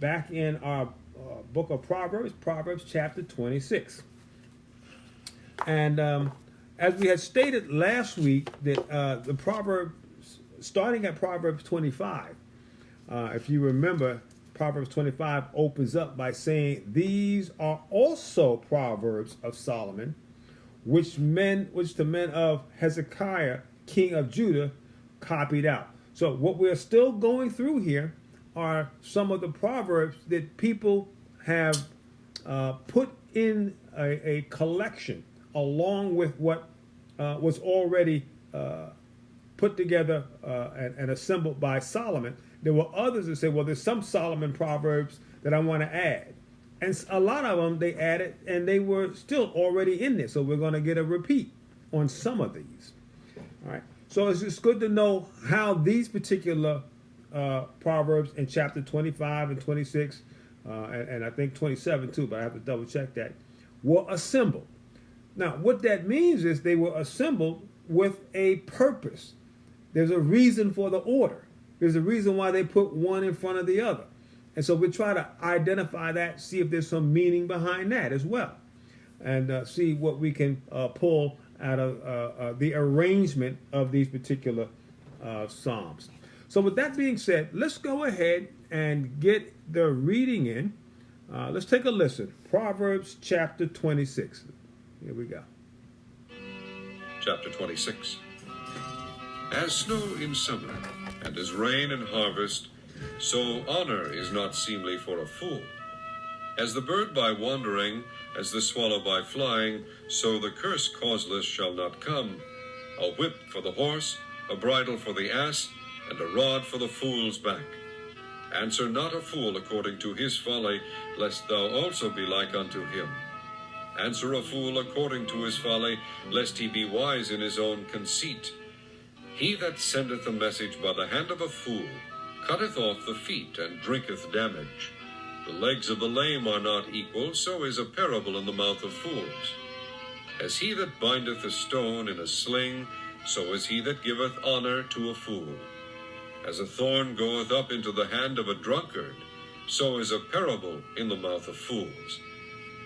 back in our book of Proverbs, Proverbs chapter 26. And as we had stated last week, that the Proverbs, starting at Proverbs 25, if you remember, Proverbs 25 opens up by saying, "These are also Proverbs of Solomon, which the men of Hezekiah, king of Judah, copied out." So what we're still going through here are some of the Proverbs that people have put in a collection along with what was already put together and assembled by Solomon. There were others that said, well, there's some Solomon Proverbs that I want to add. And a lot of them they added, and they were still already in there. So we're going to get a repeat on some of these. All right. So it's just good to know how these particular Proverbs in chapter 25 and 26, and I think 27 too, but I have to double check that, were assembled. Now, what that means is they were assembled with a purpose. There's a reason for the order. There's a reason why they put one in front of the other. And so we try to identify that, see if there's some meaning behind that as well, and see what we can pull out of the arrangement of these particular Psalms. So with that being said, let's go ahead and get the reading in. Let's take a listen. Proverbs chapter 26. Here we go. Chapter 26. As snow in summer, and as rain in harvest, so honor is not seemly for a fool. As the bird by wandering, as the swallow by flying, so the curse causeless shall not come. A whip for the horse, a bridle for the ass, and a rod for the fool's back. Answer not a fool according to his folly, lest thou also be like unto him. Answer a fool according to his folly, lest he be wise in his own conceit. He that sendeth a message by the hand of a fool cutteth off the feet and drinketh damage. The legs of the lame are not equal, so is a parable in the mouth of fools. As he that bindeth a stone in a sling, so is he that giveth honor to a fool. As a thorn goeth up into the hand of a drunkard, so is a parable in the mouth of fools.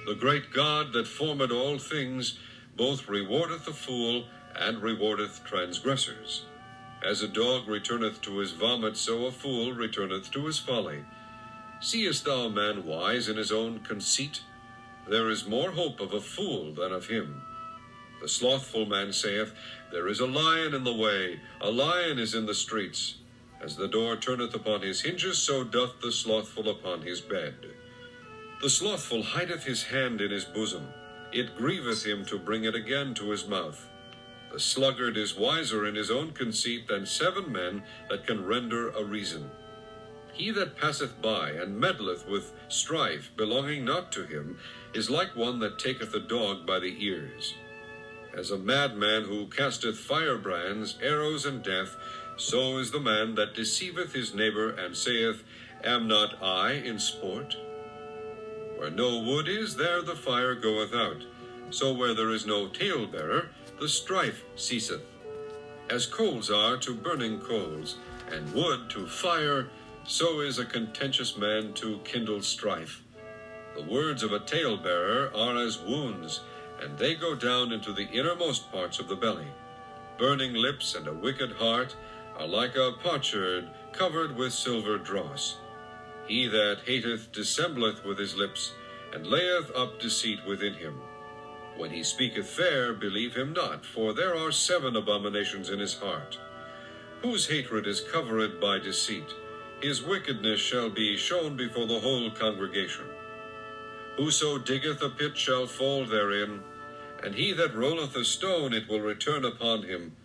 The great God that formed all things both rewardeth the fool and rewardeth transgressors. As a dog returneth to his vomit, so a fool returneth to his folly. Seest thou a man wise in his own conceit? There is more hope of a fool than of him. The slothful man saith, There is a lion in the way, a lion is in the streets. As the door turneth upon his hinges, so doth the slothful upon his bed. The slothful hideth his hand in his bosom. It grieveth him to bring it again to his mouth. The sluggard is wiser in his own conceit than 7 men that can render a reason. He that passeth by and meddleth with strife belonging not to him is like one that taketh a dog by the ears. As a madman who casteth firebrands, arrows, and death, so is the man that deceiveth his neighbor and saith, Am not I in sport? Where no wood is, there the fire goeth out. So where there is no talebearer, the strife ceaseth. As coals are to burning coals, and wood to fire, so is a contentious man to kindle strife. The words of a talebearer are as wounds, and they go down into the innermost parts of the belly. Burning lips and a wicked heart are like a potsherd covered with silver dross. He that hateth dissembleth with his lips, and layeth up deceit within him. When he speaketh fair, believe him not, for there are 7 abominations in his heart. Whose hatred is covered by deceit, his wickedness shall be shown before the whole congregation. Whoso diggeth a pit shall fall therein, and he that rolleth a stone, it will return upon him.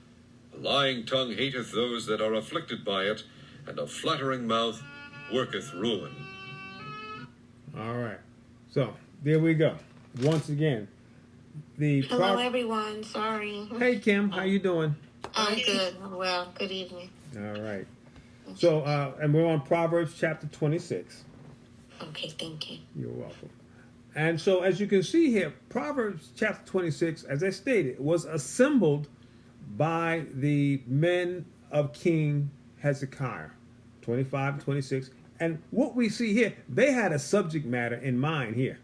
A lying tongue hateth those that are afflicted by it, and a flattering mouth worketh ruin. All right. So there we go. Once again, Hello, everyone. Sorry. Hey, Kim. How you doing? I'm good. Well, good evening. All right. So, and we're on Proverbs chapter 26. Okay, thank you. You're welcome. And so, as you can see here, Proverbs chapter 26, as I stated, was assembled by the men of King Hezekiah, 25 and 26, And what we see here, they had a subject matter in mind here.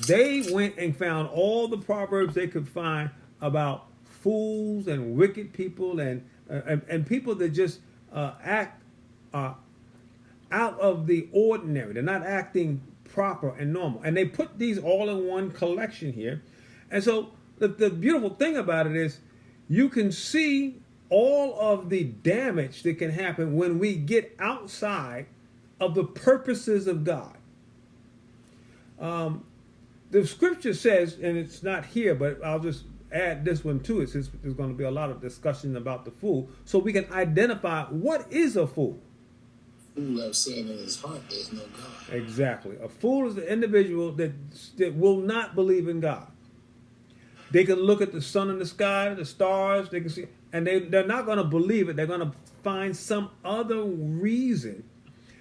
They went and found all the proverbs they could find about fools and wicked people and people that just act out of the ordinary. They're not acting proper and normal. And they put these all in one collection here. And so the beautiful thing about it is you can see all of the damage that can happen when we get outside of the purposes of God. The scripture says, and it's not here, but I'll just add this one to it, since there's going to be a lot of discussion about the fool, so we can identify what is a fool. Fool have said in his heart, there's no God. Exactly. A fool is the individual that will not believe in God. They can look at the sun in the sky, the stars, they can see, and they're not going to believe it. They're going to find some other reason.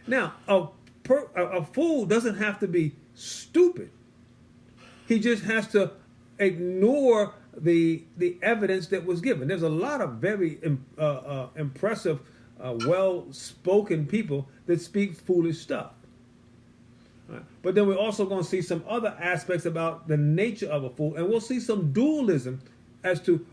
Now, a fool doesn't have to be stupid. He just has to ignore the evidence that was given. There's a lot of very impressive, well-spoken people that speak foolish stuff. Right. But then we're also going to see some other aspects about the nature of a fool, and we'll see some dualism as to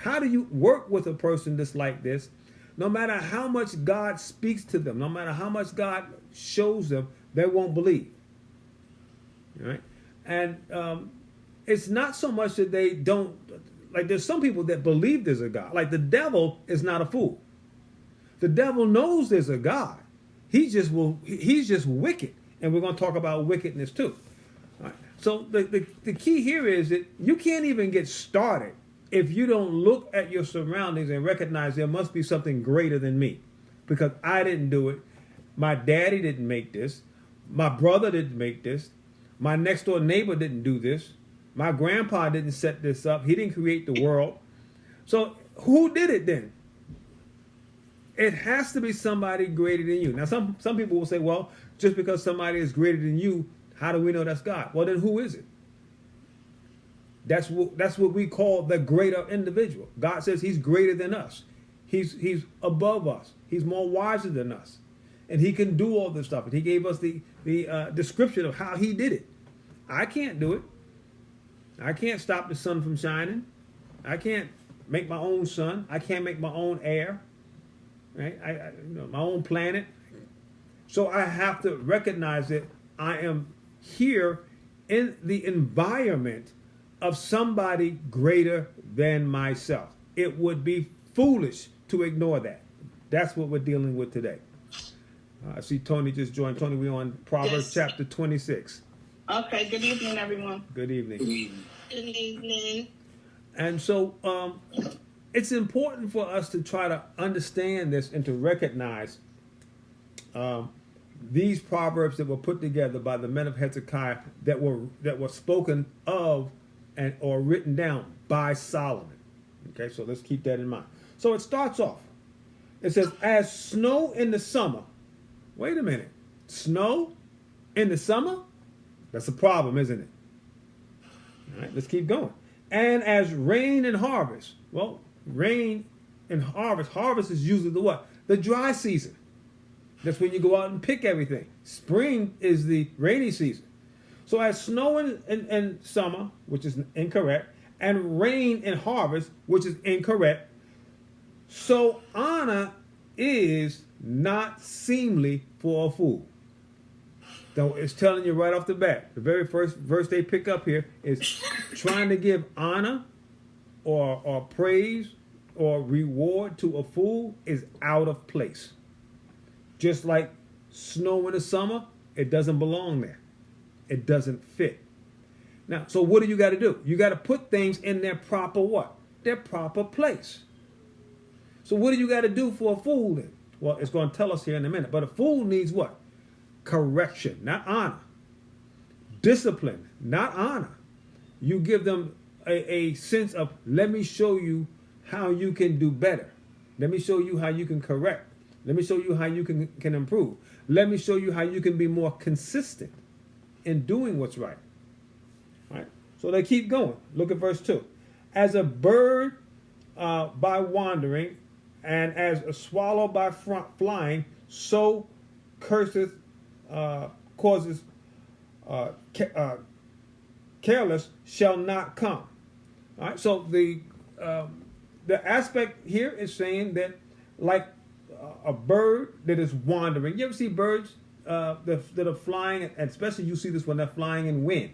how do you work with a person that's like this. No matter how much God speaks to them, no matter how much God shows them, they won't believe. All right? And it's not so much that they don't, like there's some people that believe there's a God. Like the devil is not a fool. The devil knows there's a God. He's just wicked. And we're going to talk about wickedness too. All right. So the key here is that you can't even get started if you don't look at your surroundings and recognize there must be something greater than me. Because I didn't do it. My daddy didn't make this. My brother didn't make this. My next door neighbor didn't do this. My grandpa didn't set this up. He didn't create the world. So who did it then? It has to be somebody greater than you. Now, some people will say, well, just because somebody is greater than you, how do we know that's God? Well, then who is it? That's what we call the greater individual. God says he's greater than us. He's above us. He's more wiser than us. And he can do all this stuff. And he gave us the description of how he did it. I can't do it. I can't stop the sun from shining. I can't make my own sun. I can't make my own air. Right? My own planet. So I have to recognize that I am here in the environment of somebody greater than myself. It would be foolish to ignore that. That's what we're dealing with today. I see Tony just joined. Tony, we're on Proverbs chapter 26. Okay, good evening, everyone. Good evening. Good evening. Good evening. And so it's important for us to try to understand this and to recognize these proverbs that were put together by the men of Hezekiah that were spoken of or written down by Solomon. Okay, so let's keep that in mind. So it starts off. It says, as snow in the summer. Wait a minute. Snow in the summer? That's a problem, isn't it? All right, let's keep going. And as rain and harvest. Well, rain and harvest. Harvest is usually the what? The dry season. That's when you go out and pick everything. Spring is the rainy season. So as snow in summer, which is incorrect, and rain in harvest, which is incorrect, so honor is not seemly for a fool. So it's telling you right off the bat. The very first verse they pick up here is trying to give honor or praise or reward to a fool is out of place. Just like snow in the summer, it doesn't belong there. It doesn't fit. Now, so what do you got to do? You got to put things in their proper what? Their proper place. So what do you got to do for a fool then? Well, it's going to tell us here in a minute. But a fool needs what? Correction, not honor. Discipline, not honor. You give them a sense of, let me show you how you can do better. Let me show you how you can correct. Let me show you how you can improve. Let me show you how you can be more consistent in doing what's right. All right. So they keep going. Look at verse 2. As a bird by wandering, and as a swallow by flying, so curseth, causes careless shall not come. All right. So the aspect here is saying that, like a bird that is wandering. You ever see birds that are flying, and especially you see this when they're flying in wind.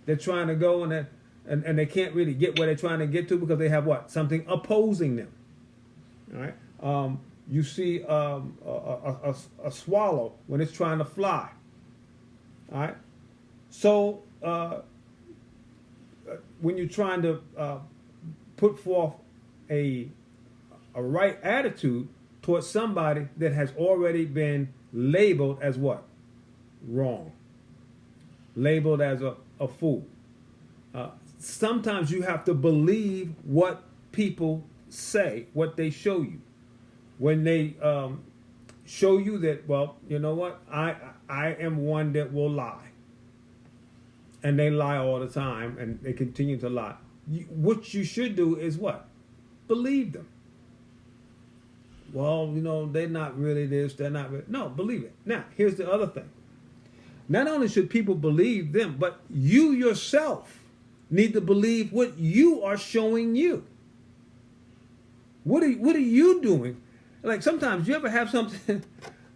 They're trying to go and they can't really get where they're trying to get to because they have what? Something opposing them. All right. You see a swallow when it's trying to fly. All right. So when you're trying to put forth a right attitude towards somebody that has already been labeled as what? Wrong. Labeled as a fool. Sometimes you have to believe what people say, what they show you. When they show you that, well, you know what? I am one that will lie. And they lie all the time, and they continue to lie. What you should do is what? Believe them. Well, you know, they're not really this, they're not really... No, believe it. Now, here's the other thing. Not only should people believe them, but you yourself need to believe what you are showing you. What are you doing? Like sometimes you ever have something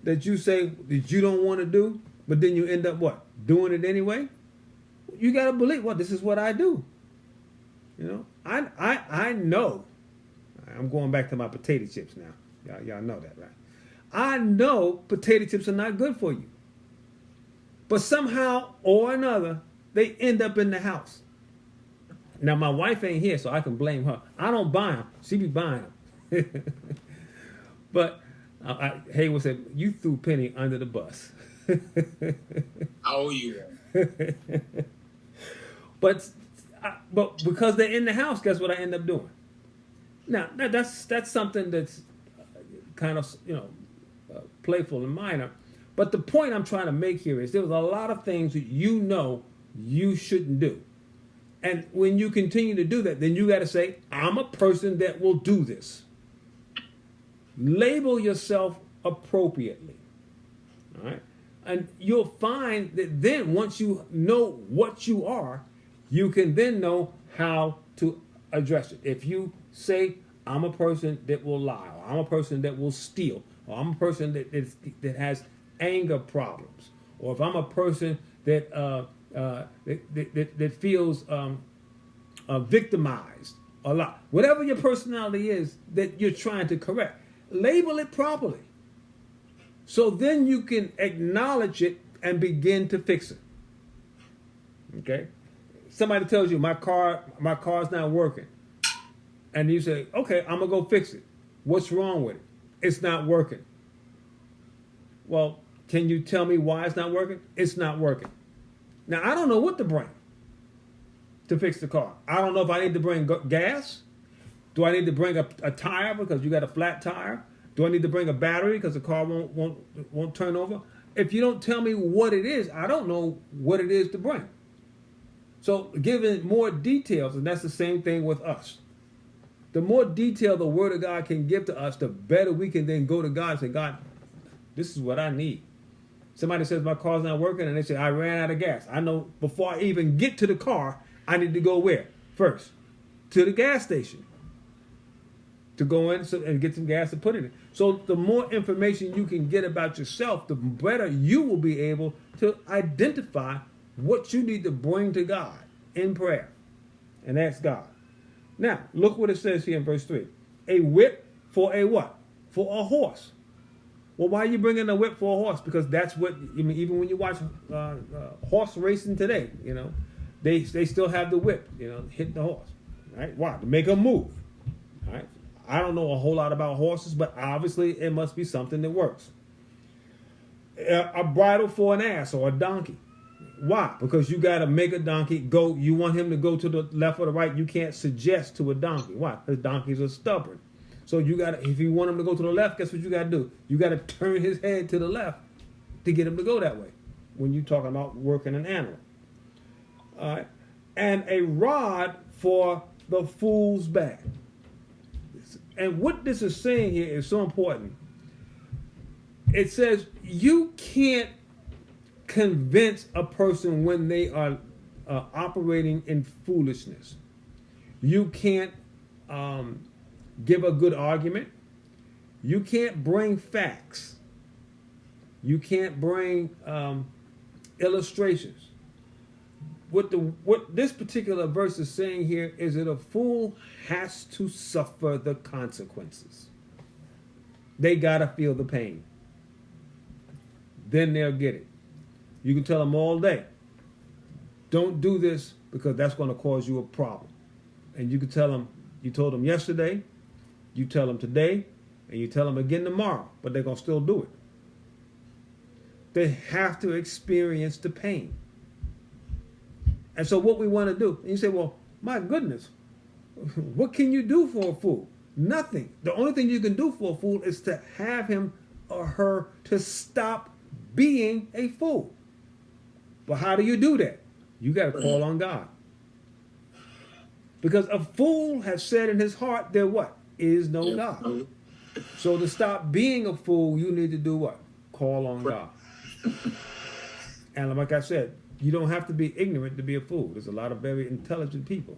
that you say that you don't want to do, but then you end up what? Doing it anyway? You got to believe, well, this is what I do. You know, I know. I'm going back to my potato chips now. Y'all know that, right? I know potato chips are not good for you. But somehow or another, they end up in the house. Now, my wife ain't here, so I can blame her. I don't buy them. She be buying them. But Haywood said, you threw Penny under the bus. I owe you one. But because they're in the house, guess what I end up doing? Now, that's something that's kind of, playful and minor. But the point I'm trying to make here is there was a lot of things that you know you shouldn't do. And when you continue to do that, then you got to say, I'm a person that will do this. Label yourself appropriately. All right? And you'll find that then once you know what you are, you can then know how to address it. If you say, I'm a person that will lie, or I'm a person that will steal, or I'm a person that has anger problems, or if I'm a person that feels victimized a lot, whatever your personality is that you're trying to correct, label it properly. So then you can acknowledge it and begin to fix it. Okay? Somebody tells you my car's not working. And you say, okay, I'm gonna go fix it. What's wrong with it? It's not working. Well, can you tell me why it's not working? It's not working. Now, I don't know what to bring to fix the car. I don't know if I need to bring gas. Do I need to bring a tire because you got a flat tire? Do I need to bring a battery because the car won't turn over? If you don't tell me what it is, I don't know what it is to bring. So giving more details, and that's the same thing with us. The more detail the Word of God can give to us, the better we can then go to God and say, God, this is what I need. Somebody says my car's not working, and they say, I ran out of gas. I know before I even get to the car, I need to go where? First, to the gas station. To go in and get some gas to put in it. So the more information you can get about yourself, the better you will be able to identify what you need to bring to God in prayer and ask God. Now, look what it says here in verse 3. A whip for a what? For a horse. Well, why are you bringing a whip for a horse? Because that's what, even when you watch horse racing today, they still have the whip, hitting the horse. Right? Why? To make them move. All right? I don't know a whole lot about horses, but obviously it must be something that works. A bridle for an ass or a donkey. Why? Because you got to make a donkey go. You want him to go to the left or the right. You can't suggest to a donkey. Why? Because donkeys are stubborn. So if you want him to go to the left, guess what you got to do? You got to turn his head to the left to get him to go that way when you're talking about working an animal. All right. And a rod for the fool's bag. And what this is saying here is so important. it says you can't convince a person when they are operating in foolishness. You can't give a good argument. You can't bring facts. You can't bring illustrations. What this particular verse is saying here is that a fool has to suffer the consequences. They gotta feel the pain. Then they'll get it. You can tell them all day, don't do this because that's going to cause you a problem. And you can tell them, you told them yesterday, you tell them today, and you tell them again tomorrow, but they're going to still do it. They have to experience the pain. And so what we want to do, and you say, well, my goodness, what can you do for a fool? Nothing. The only thing you can do for a fool is to have him or her to stop being a fool. But how do you do that? You got to call on God. Because a fool has said in his heart, there what? Is no God. So to stop being a fool, you need to do what? Call on God. And like I said, you don't have to be ignorant to be a fool. There's a lot of very intelligent people,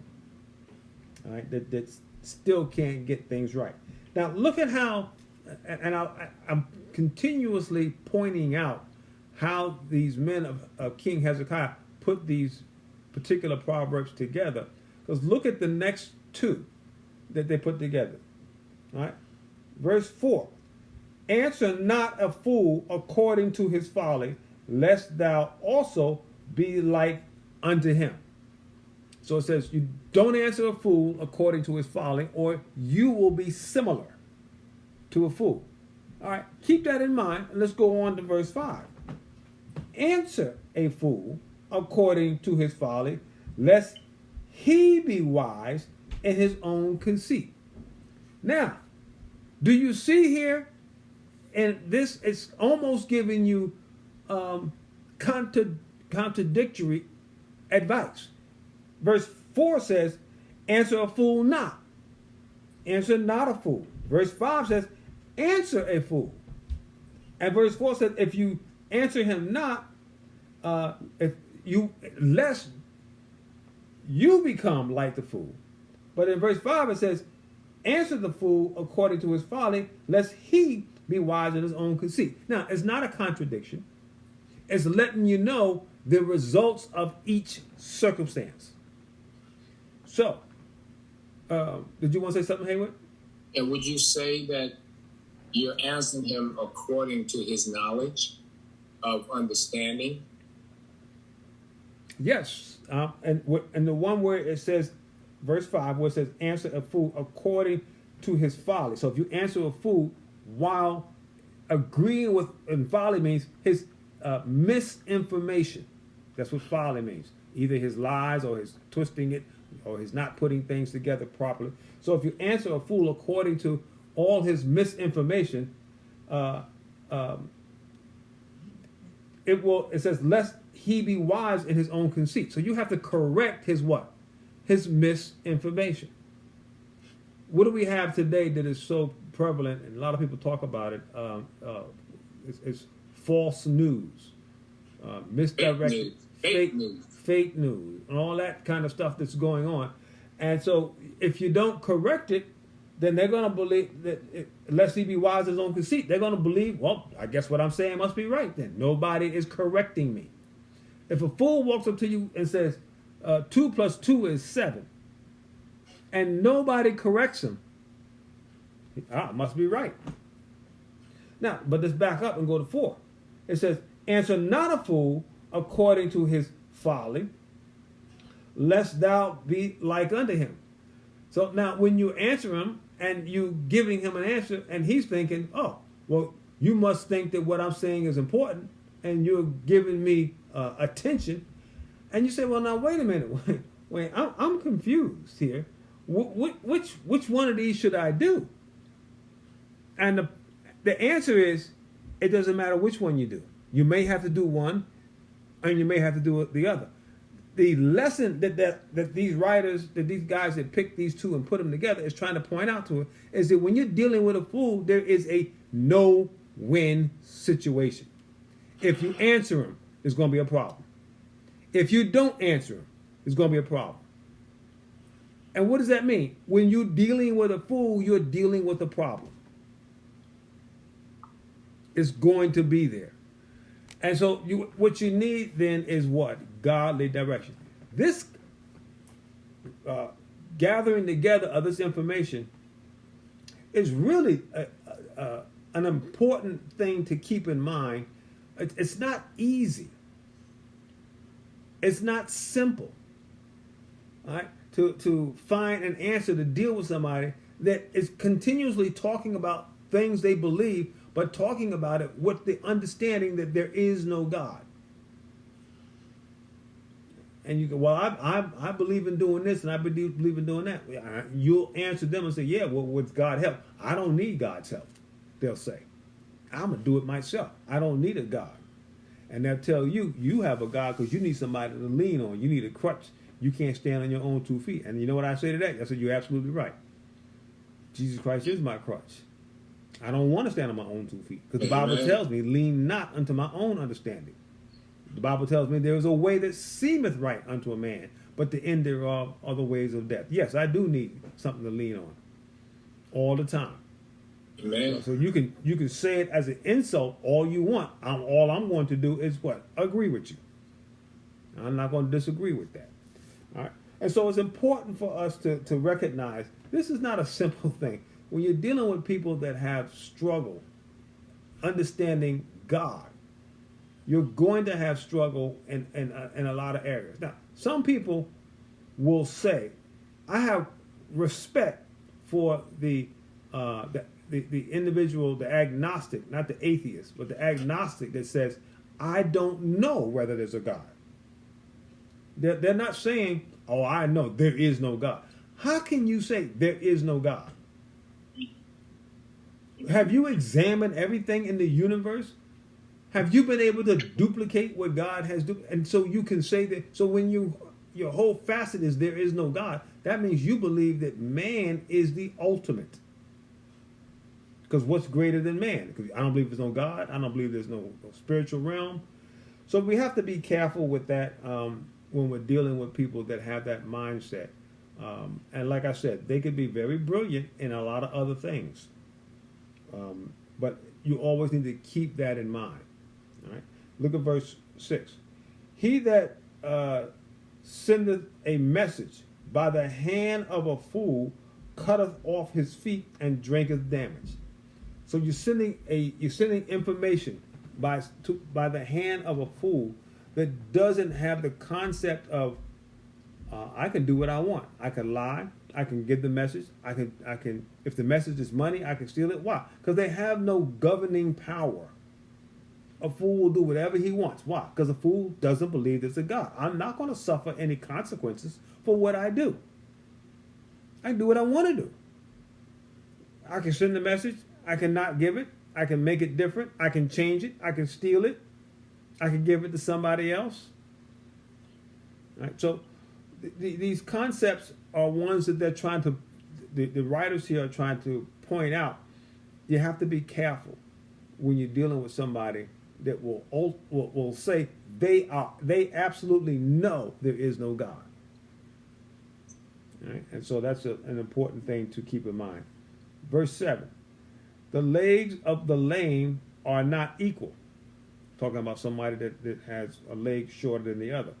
all right, that still can't get things right. Now look at how, and I'm continuously pointing out how these men of King Hezekiah put these particular proverbs together. Because look at the next two that they put together. All right? Verse 4. Answer not a fool according to his folly, lest thou also be like unto him. So it says, you don't answer a fool according to his folly, or you will be similar to a fool. All right, keep that in mind, and let's go on to verse 5. Answer a fool according to his folly, lest he be wise in his own conceit. Now, do you see here? And this is almost giving you contradictory advice. Verse 4 says, answer a fool not. Answer not a fool. Verse 5 says, answer a fool. And verse 4 says, if you answer him not, lest you become like the fool. But in verse 5 it says, answer the fool according to his folly, lest he be wise in his own conceit. Now, it's not a contradiction. It's letting you know the results of each circumstance. So, did you want to say something, Hayward? And would you say that you're answering him according to his knowledge of understanding? Yes. And the one where it says, verse 5, where it says, answer a fool according to his folly. So if you answer a fool while agreeing with, and folly means his misinformation. That's what folly means. Either his lies or his twisting it or his not putting things together properly. So if you answer a fool according to all his misinformation, it says, lest he be wise in his own conceit. So you have to correct his what? His misinformation. What do we have today that is so prevalent, and a lot of people talk about it? It's false news, misdirected, fake news, and all that kind of stuff that's going on. And so if you don't correct it, then they're going to believe that, lest he be wise in his own conceit, they're going to believe, well, I guess what I'm saying must be right then. Nobody is correcting me. If a fool walks up to you and says, 2 plus 2 is 7, and nobody corrects him, it must be right. Now, but let's back up and go to 4. It says, answer not a fool according to his folly, lest thou be like unto him. So now when you answer him and you giving him an answer and he's thinking, oh, well, you must think that what I'm saying is important and you're giving me attention. And you say, well, now, wait a minute. Wait, I'm confused here. Which one of these should I do? And the answer is, it doesn't matter which one you do. You may have to do one, and you may have to do the other. The lesson that these writers, that these guys that pick these two and put them together is trying to point out to it is that when you're dealing with a fool, there is a no win situation. If you answer him, it's going to be a problem. If you don't answer him, it's going to be a problem. And what does that mean? When you're dealing with a fool, you're dealing with a problem. It's going to be there. And so what you need then is what? Godly direction. This gathering together of this information is really an important thing to keep in mind. It's not easy. It's not simple. All right? To find an answer to deal with somebody that is continuously talking about things they believe, but talking about it with the understanding that there is no God. And you go, well, I believe in doing this and I believe in doing that. You'll answer them and say, yeah, well, with God's help. I don't need God's help, they'll say. I'm going to do it myself. I don't need a God. And they'll tell you, you have a God because you need somebody to lean on. You need a crutch. You can't stand on your own 2 feet. And you know what I say to that? I said, you're absolutely right. Jesus Christ is my crutch. I don't want to stand on my own 2 feet because the Bible tells me, lean not unto my own understanding. The Bible tells me there is a way that seemeth right unto a man, but the end thereof are the ways of death. Yes, I do need something to lean on all the time. Amen. So you can say it as an insult all you want. All I'm going to do is what? Agree with you. I'm not going to disagree with that. All right. And so it's important for us to recognize this is not a simple thing. When you're dealing with people that have struggle understanding God, you're going to have struggle in a lot of areas. Now, some people will say, I have respect for the individual, the agnostic, not the atheist, but the agnostic that says, I don't know whether there's a God. They're not saying, oh, I know there is no God. How can you say there is no God? Have you examined everything in the universe? Have you been able to duplicate what God has done? And so you can say that, so when your whole facet is there is no God, that means you believe that man is the ultimate. Because what's greater than man? Because I don't believe there's no God. I don't believe there's no spiritual realm. So we have to be careful with that when we're dealing with people that have that mindset. And like I said, they could be very brilliant in a lot of other things. But you always need to keep that in mind. All right? Look at verse 6. He that sendeth a message by the hand of a fool cutteth off his feet and drinketh damage. So you're sending information by the hand of a fool that doesn't have the concept of I can do what I want. I can lie. I can give the message. I can. If the message is money, I can steal it. Why? Because they have no governing power. A fool will do whatever he wants. Why? Because a fool doesn't believe there's a God. I'm not going to suffer any consequences for what I do. I can do what I want to do. I can send the message. I can not give it. I can make it different. I can change it. I can steal it. I can give it to somebody else. All right. So these concepts are ones that they're trying to, the writers here are trying to point out. You have to be careful when you're dealing with somebody that will say they absolutely know there is no God. All right? And so that's an important thing to keep in mind. Verse 7, the legs of the lame are not equal. Talking about somebody that has a leg shorter than the other.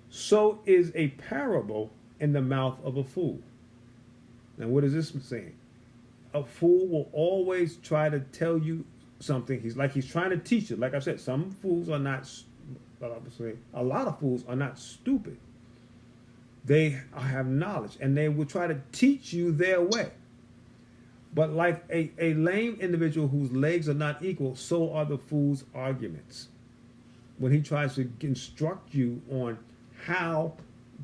So is a parable in the mouth of a fool. Now what is this saying? A fool will always try to tell you something. He's trying to teach you. Like I said, some fools are not, a lot of fools are not stupid. They have knowledge and they will try to teach you their way. But like a lame individual whose legs are not equal, so are the fool's arguments. When he tries to instruct you on how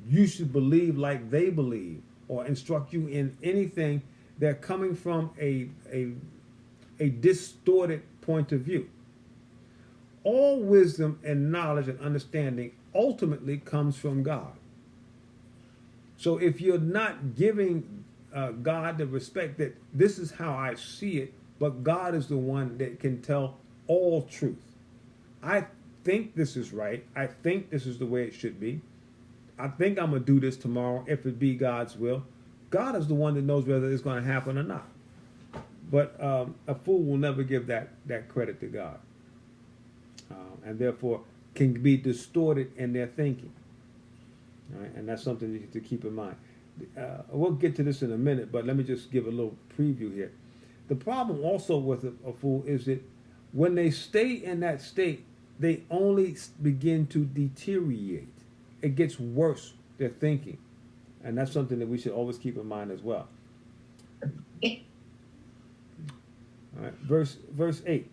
you should believe like they believe, or instruct you in anything, they're coming from a distorted point of view. All wisdom and knowledge and understanding ultimately comes from God. So if you're not giving God the respect that this is how I see it, but God is the one that can tell all truth. I think this is right. I think this is the way it should be. I think I'm going to do this tomorrow if it be God's will. God is the one that knows whether it's going to happen or not. But a fool will never give that credit to God. And therefore can be distorted in their thinking. All right? And that's something to keep in mind. We'll get to this in a minute, but let me just give a little preview here. The problem also with a fool is that when they stay in that state, they only begin to deteriorate. It gets worse, their thinking. And that's something that we should always keep in mind as well. All right, verse 8.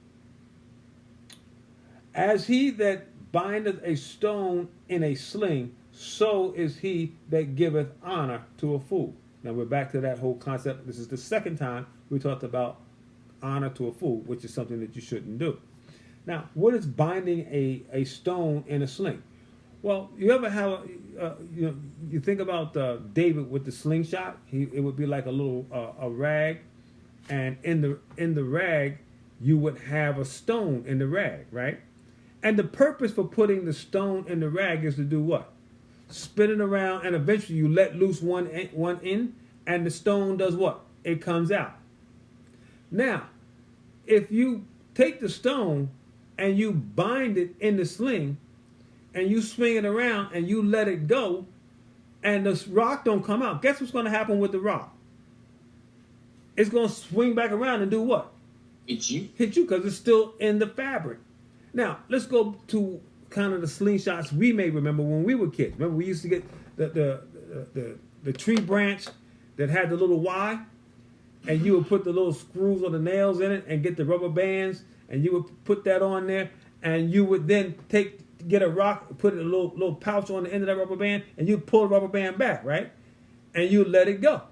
As he that bindeth a stone in a sling, so is he that giveth honor to a fool. Now we're back to that whole concept. This is the second time we talked about honor to a fool, which is something that you shouldn't do. Now, what is binding a stone in a sling? Well, you ever have you think about David with the slingshot? It would be like a little a rag, and in the rag you would have a stone in the rag, right? And the purpose for putting the stone in the rag is to do what? Spin it around, and eventually you let loose one end, and the stone does what? It comes out. Now, if you take the stone and you bind it in the sling, and you swing it around and you let it go, and the rock don't come out, guess what's going to happen with the rock? It's going to swing back around and do what? Hit you, because it's still in the fabric. Now, let's go to kind of the slingshots we may remember when we were kids. Remember, we used to get the tree branch that had the little Y, and you would put the little screws or the nails in it and get the rubber bands, and you would put that on there, and you would then get a rock, put a little pouch on the end of that rubber band, and you pull the rubber band back, right? And you let it go.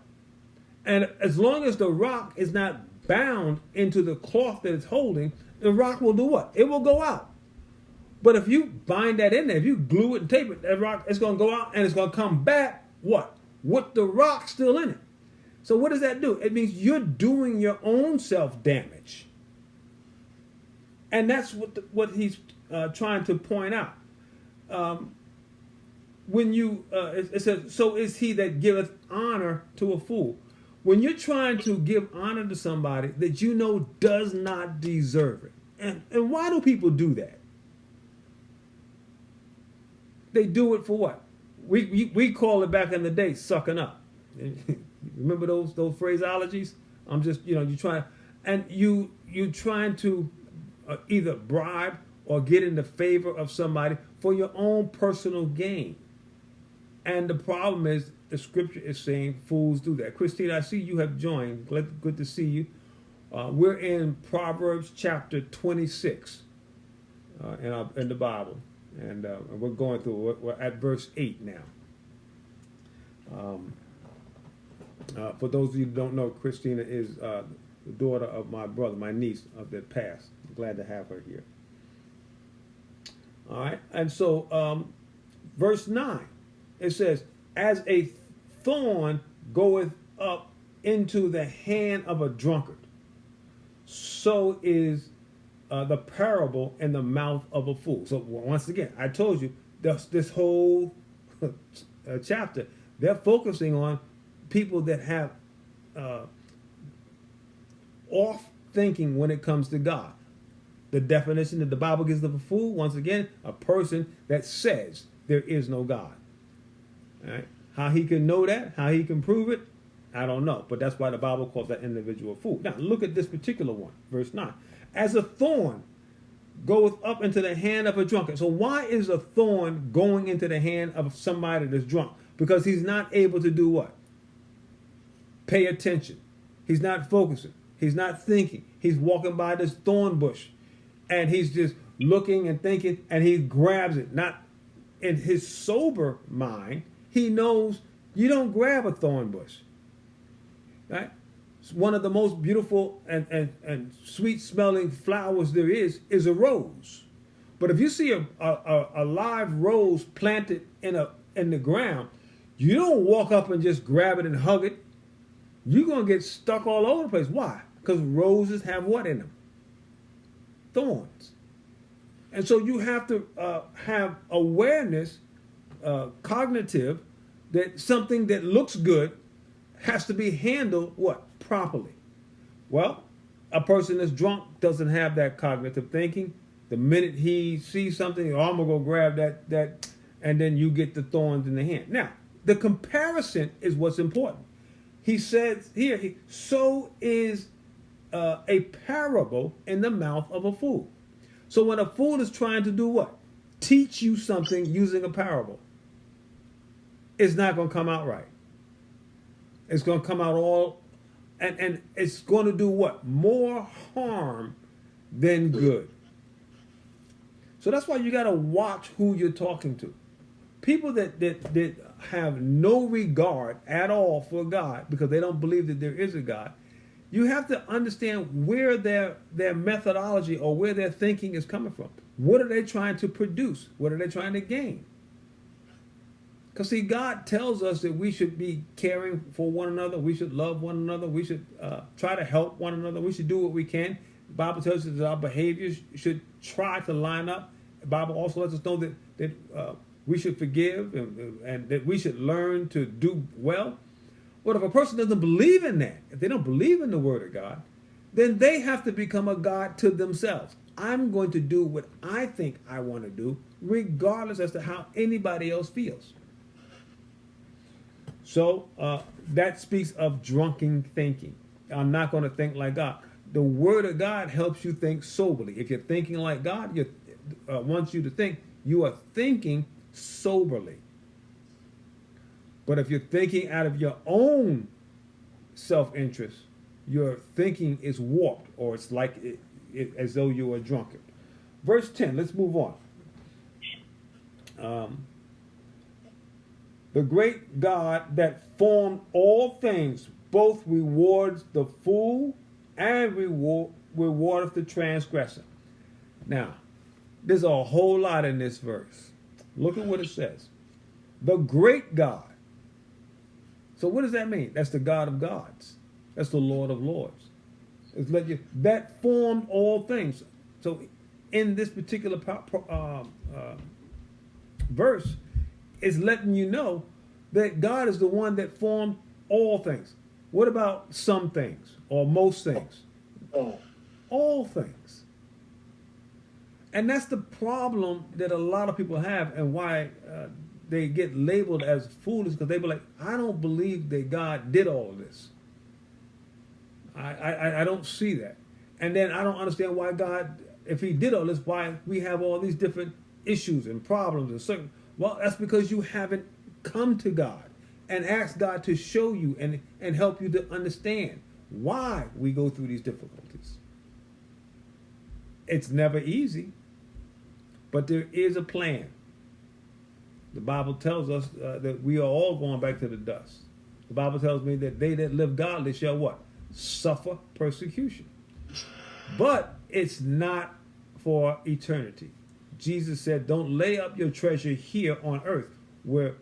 And as long as the rock is not bound into the cloth that it's holding, the rock will do what? It will go out. But if you bind that in there, if you glue it and tape it, that rock, it's going to go out and it's going to come back, what? With the rock still in it. So what does that do? It means you're doing your own self-damage. And that's what he's trying to point out. When you, it says, so is he that giveth honor to a fool. When you're trying to give honor to somebody that you know does not deserve it. And why do people do that? They do it for what? We call it back in the day sucking up. Remember those phraseologies? I'm just, you try, and you trying to either bribe or get in the favor of somebody for your own personal gain. And the problem is, the scripture is saying fools do that. Christine, I see you have joined. Good to see you. We're in Proverbs chapter 26 in the Bible. And we're going through, we're at verse 8 now. For those of you who don't know, Christina is the daughter of my brother, my niece that passed. I'm glad to have her here. All right. And so verse 9, it says, as a thorn goeth up into the hand of a drunkard, so is the parable in the mouth of a fool. So once again, I told you, this whole chapter, they're focusing on people that have off thinking when it comes to God. The definition that the Bible gives of a fool, once again, a person that says there is no God. All right? How he can know that, how he can prove it, I don't know. But that's why the Bible calls that individual a fool. Now, look at this particular one, verse 9. As a thorn goeth up into the hand of a drunkard. So why is a thorn going into the hand of somebody that's drunk? Because he's not able to do what? Pay attention. He's not focusing. He's not thinking. He's walking by this thorn bush, and he's just looking and thinking, and he grabs it. Not in his sober mind, he knows you don't grab a thorn bush. Right? It's one of the most beautiful and sweet-smelling flowers there is a rose. But if you see a live rose planted in the ground, you don't walk up and just grab it and hug it. You're going to get stuck all over the place. Why? Because roses have what in them? Thorns. And so you have to have awareness, cognitive, that something that looks good has to be handled, what? Properly. Well, a person that's drunk doesn't have that cognitive thinking. The minute he sees something, oh, I'm going to go grab that, and then you get the thorns in the hand. Now, the comparison is what's important. He says here, so is a parable in the mouth of a fool. So when a fool is trying to do what? Teach you something using a parable, it's not going to come out right. It's going to come out all, and it's going to do what? More harm than good. So that's why you got to watch who you're talking to. People that have no regard at all for God because they don't believe that there is a God, you have to understand where their methodology or where their thinking is coming from. What are they trying to produce? What are they trying to gain? Because see, God tells us that we should be caring for one another. We should love one another. We should try to help one another. We should do what we can. The Bible tells us that our behaviors should try to line up. The Bible also lets us know that we should forgive and that we should learn to do well. But if a person doesn't believe in that, if they don't believe in the Word of God, then they have to become a God to themselves. I'm going to do what I think I want to do, regardless as to how anybody else feels. So that speaks of drunken thinking. I'm not going to think like God. The Word of God helps you think soberly. If you're thinking like God wants you to think, you are thinking soberly. But if you're thinking out of your own self-interest, your thinking is warped, or it's like as though you were drunken. Verse 10, let's move on. The great God that formed all things both rewards the fool and rewardeth the transgressor. Now, there's a whole lot in this verse. Look at what it says. The great God. So what does that mean? That's the God of gods. That's the Lord of lords. That formed all things. So in this particular verse, it's letting you know that God is the one that formed all things. What about some things or most things? All things. And that's the problem that a lot of people have, and why they get labeled as foolish, because they be like, I don't believe that God did all of this. I don't see that. And then I don't understand why God, if he did all this, why we have all these different issues and problems and certain. Well, that's because you haven't come to God and asked God to show you and help you to understand why we go through these difficulties. It's never easy, but there is a plan. The Bible tells us that we are all going back to the dust. The Bible tells me that they that live godly shall what? Suffer persecution. But it's not for eternity. Jesus said, don't lay up your treasure here on earth where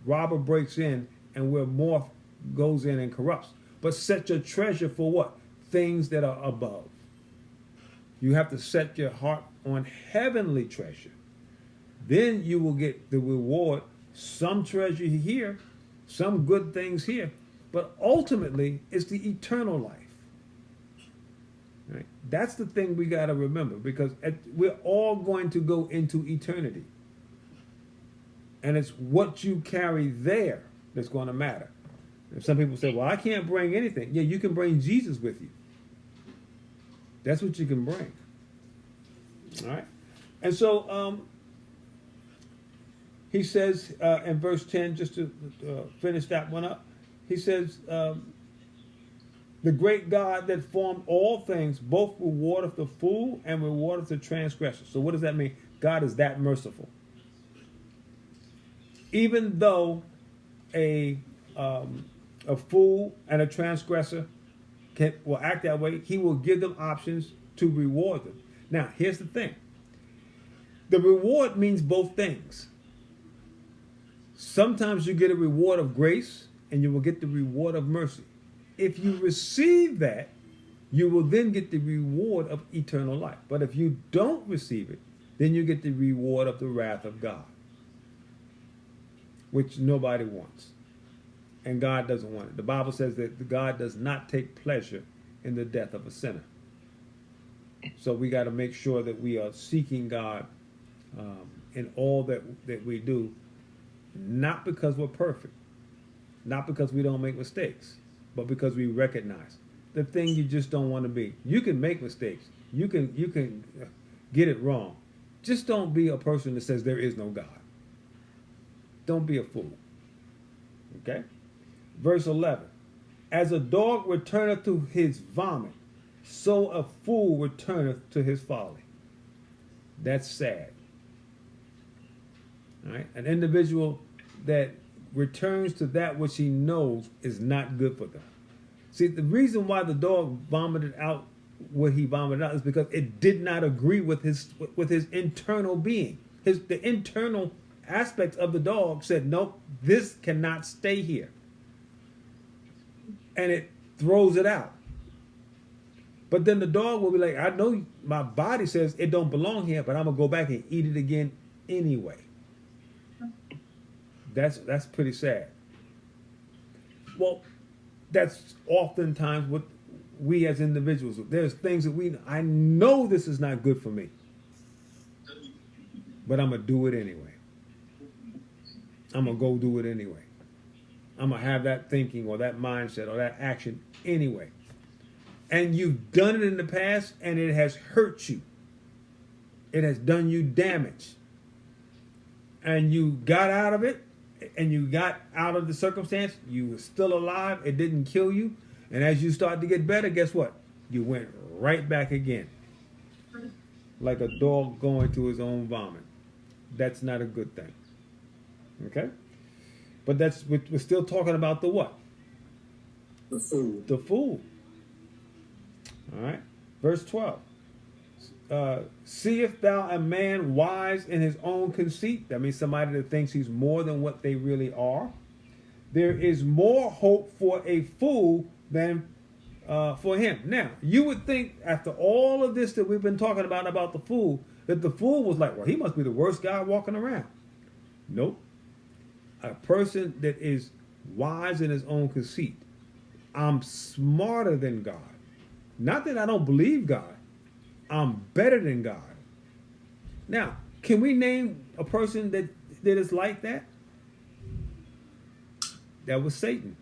robber breaks in and where moth goes in and corrupts. But set your treasure for what? Things that are above. You have to set your heart on heavenly treasure. Then you will get the reward. Some treasure here, some good things here, but ultimately it's the eternal life. Right? That's the thing we got to remember, because we're all going to go into eternity. And it's what you carry there that's going to matter. And some people say, well, I can't bring anything. Yeah, you can bring Jesus with you. That's what you can bring. All right? And so he says in verse 10, just to finish that one up, he says, the great God that formed all things both rewardeth the fool and rewardeth the transgressor. So what does that mean? God is that merciful. Even though a fool and a transgressor will act that way, he will give them options to reward them. Now, here's the thing. The reward means both things. Sometimes you get a reward of grace and you will get the reward of mercy. If you receive that, you will then get the reward of eternal life. But if you don't receive it, then you get the reward of the wrath of God, which nobody wants. And God doesn't want it. The Bible says that God does not take pleasure in the death of a sinner. So we got to make sure that we are seeking God in all that we do, not because we're perfect, not because we don't make mistakes, but because we recognize the thing you just don't want to be. You can make mistakes. You can get it wrong. Just don't be a person that says there is no God. Don't be a fool. Okay? Verse 11. As a dog returneth to his vomit, so a fool returneth to his folly. That's sad. All right? An individual that returns to that which he knows is not good for them. See, the reason why the dog vomited out what he vomited out is because it did not agree with his internal being. The internal aspects of the dog said, nope, this cannot stay here. And it throws it out. But then the dog will be like, I know my body says it don't belong here, but I'm going to go back and eat it again anyway. That's pretty sad. Well, that's oftentimes what we as individuals, there's things that I know this is not good for me, but I'm going to do it anyway. I'm going to go do it anyway. I'm going to have that thinking or that mindset or that action anyway. And you've done it in the past and it has hurt you. It has done you damage. And you got out of it, and you got out of the circumstance. You were still alive. It didn't kill you. And as you start to get better, guess what? You went right back again. Like a dog going to his own vomit. That's not a good thing. Okay? But we're still talking about the what? The fool. The fool. All right? Verse 12. Seest thou a man wise in his own conceit? That means somebody that thinks he's more than what they really are. There is more hope for a fool than for him. Now, you would think after all of this that we've been talking about the fool, that the fool was like, well, he must be the worst guy walking around. Nope. A person that is wise in his own conceit. I'm smarter than God. Not that I don't believe God. I'm better than God. Now, can we name a person that is like that? That was Satan.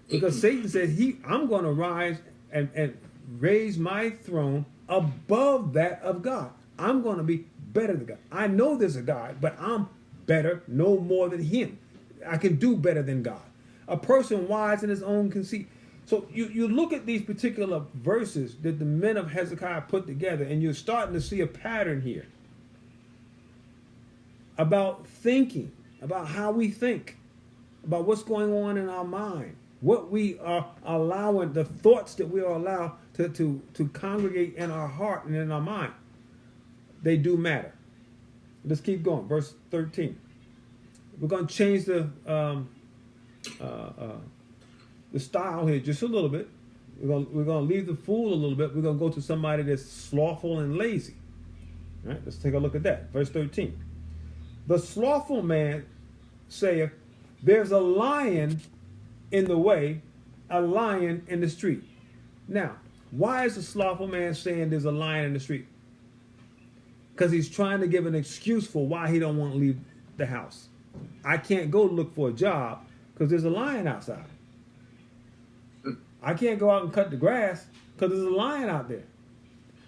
Because Satan said, I'm going to rise and raise my throne above that of God. I'm going to be better than God. I know there's a God, but I'm better, no more than him. I can do better than God. A person wise in his own conceit. So you look at these particular verses that the men of Hezekiah put together, and you're starting to see a pattern here about thinking, about how we think, about what's going on in our mind, what we are allowing, the thoughts that we are allowed to congregate in our heart and in our mind. They do matter. Let's keep going. Verse 13. We're going to change the style here just a little bit. We're going to leave the fool a little bit. We're going to go to somebody that's slothful and lazy. All right, let's take a look at that. Verse 13. The slothful man saith, there's a lion in the way, a lion in the street. Now, why is the slothful man saying there's a lion in the street? Because he's trying to give an excuse for why he don't want to leave the house. I can't go look for a job because there's a lion outside. I can't go out and cut the grass because there's a lion out there.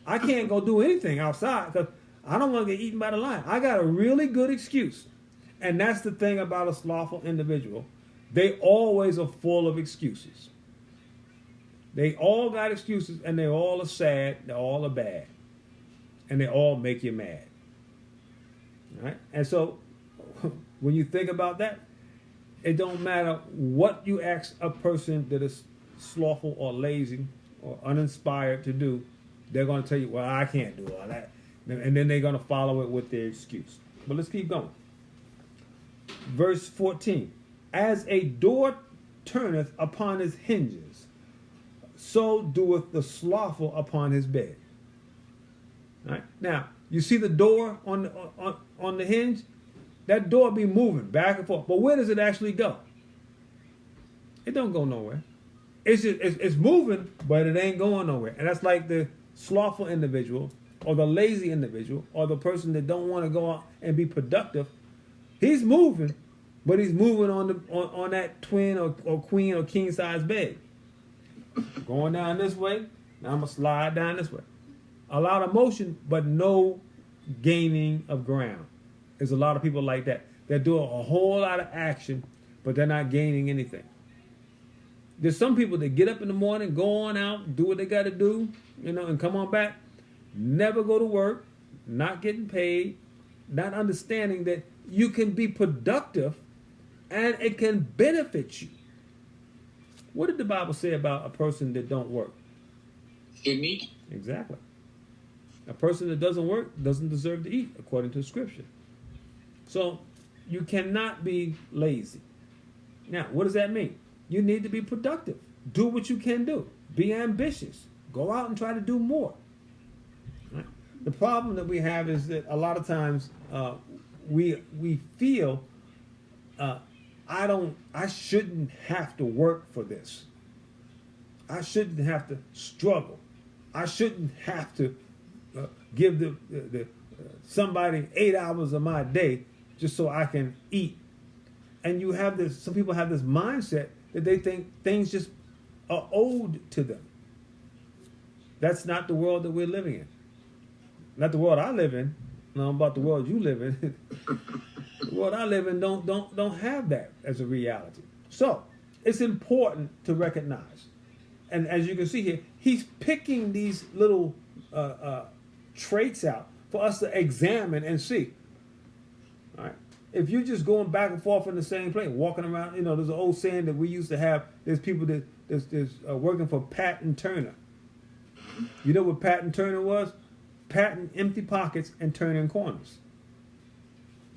I can't go do anything outside because I don't want to get eaten by the lion. I got a really good excuse. And that's the thing about a slothful individual. They always are full of excuses. They all got excuses, and they all are sad. They all are bad. And they all make you mad. All right? And so when you think about that, it don't matter what you ask a person that is slothful or lazy or uninspired to do, they're going to tell you, well, I can't do all that. And then they're going to follow it with their excuse. But let's keep going. Verse 14. As a door turneth upon his hinges, so doeth the slothful upon his bed. All right. Now, you see the door on the hinge? That door be moving back and forth. But where does it actually go? It don't go nowhere. It's moving, but it ain't going nowhere. And that's like the slothful individual or the lazy individual or the person that don't want to go out and be productive. He's moving, but he's moving on that twin or queen or king size bed. Going down this way, now I'm going to slide down this way. A lot of motion, but no gaining of ground. There's a lot of people like that. They're doing a whole lot of action, but they're not gaining anything. There's some people that get up in the morning, go on out, do what they got to do, and come on back. Never go to work, not getting paid, not understanding that you can be productive and it can benefit you. What did the Bible say about a person that don't work? Didn't eat. Exactly. A person that doesn't work doesn't deserve to eat, according to Scripture. So you cannot be lazy. Now, what does that mean? You need to be productive. Do what you can do. Be ambitious. Go out and try to do more. Right? The problem that we have is that a lot of times we feel I shouldn't have to work for this. I shouldn't have to struggle. I shouldn't have to give the somebody 8 hours of my day just so I can eat. And you have this. Some people have this mindset that they think things just are owed to them. That's not the world that we're living in. Not the world I live in. No, about the world you live in. The world I live in don't have that as a reality. So it's important to recognize. And as you can see here, he's picking these little traits out for us to examine and see. All right. If you're just going back and forth in the same place, walking around, there's an old saying that we used to have. There's people that's working for Pat Turner. You know what Pat Turner was? Patting empty pockets and turning corners.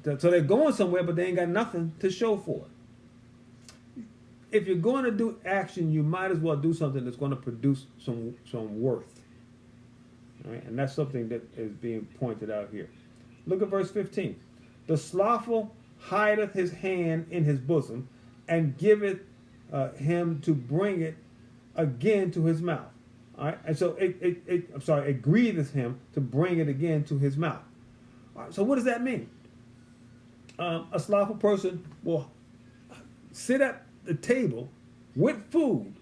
So they're going somewhere, but they ain't got nothing to show for it. If you're going to do action, you might as well do something that's going to produce some worth. All right? And that's something that is being pointed out here. Look at verse 15. The slothful hideth his hand in his bosom, and giveth him to bring it again to his mouth. All right, and so it grieveth him to bring it again to his mouth. All right, so what does that mean? A slothful person will sit at the table with food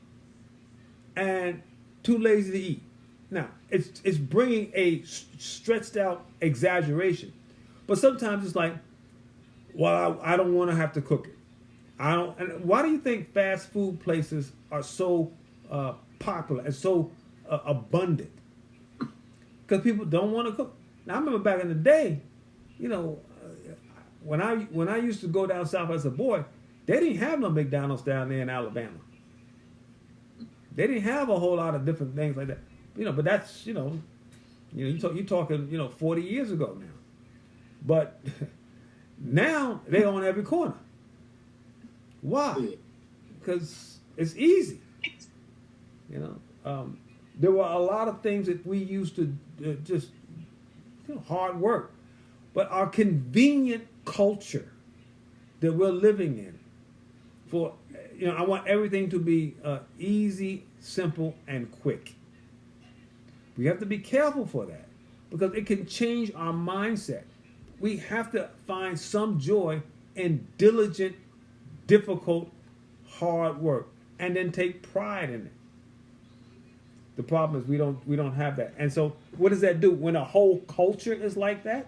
and too lazy to eat. Now, it's bringing a stretched out exaggeration. But sometimes it's like, well, I don't want to have to cook it. And why do you think fast food places are so popular and so abundant? Because people don't want to cook. Now, I remember back in the day, when I used to go down south as a boy, they didn't have no McDonald's down there in Alabama. They didn't have a whole lot of different things like that. But that's you're talking 40 years ago now. But now they're on every corner. Why? Because it's easy. There were a lot of things that we used to just hard work. But our convenient culture that we're living in, I want everything to be easy, simple, and quick. We have to be careful for that because it can change our mindset. We have to find some joy in diligent, difficult, hard work, and then take pride in it. The problem is we don't have that. And so what does that do? When a whole culture is like that,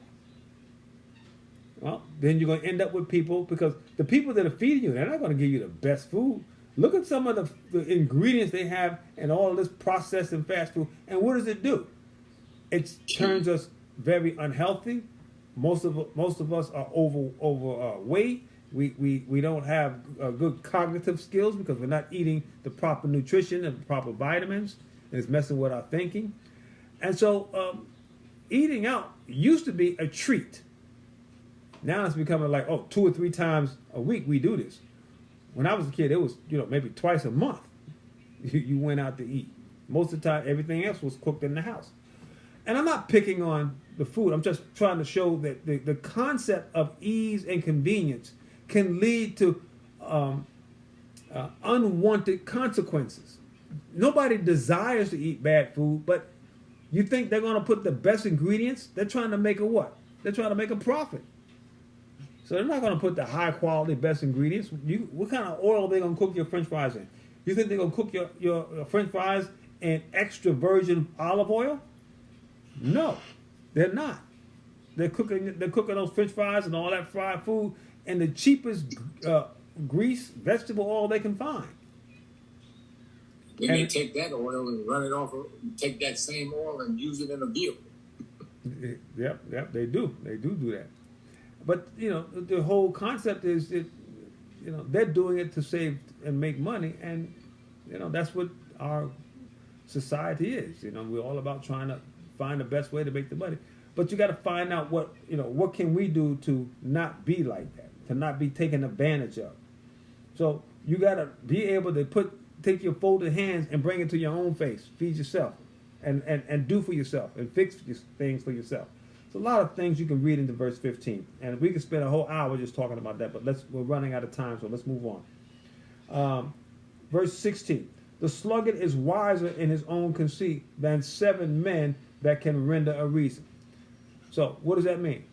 well, then you're going to end up with people, because the people that are feeding you, they're not going to give you the best food. Look at some of the ingredients they have and all of this processed and fast food. And what does it do? It turns us very unhealthy. Most of us are overweight. We don't have good cognitive skills because we're not eating the proper nutrition and the proper vitamins, and it's messing with our thinking. And so eating out used to be a treat. Now it's becoming like, 2 or 3 times a week we do this. When I was a kid, it was maybe twice a month you went out to eat. Most of the time, everything else was cooked in the house. And I'm not picking on the food. I'm just trying to show that the concept of ease and convenience can lead to unwanted consequences. Nobody desires to eat bad food, but you think they're going to put the best ingredients? They're trying to make a what? They're trying to make a profit. So they're not going to put the high quality, best ingredients. What kind of oil are they going to cook your French fries in? You think they're going to cook your French fries in extra virgin olive oil? No, they're not. They're cooking those French fries and all that fried food in the cheapest grease, vegetable oil they can find. They may take that oil and run it off, take that same oil and use it in a vehicle. Yep, they do. They do that. But, the whole concept is that, they're doing it to save and make money. And, that's what our society is. We're all about trying to find the best way to make the money. But you got to find out what can we do to not be like that, to not be taken advantage of. So you got to be able to take your folded hands and bring it to your own face, feed yourself, and do for yourself, and fix things for yourself. So a lot of things you can read into verse 15, and we could spend a whole hour just talking about that. But we're running out of time, so let's move on. Verse 16: the sluggard is wiser in his own conceit than 7 men that can render a reason. So what does that mean?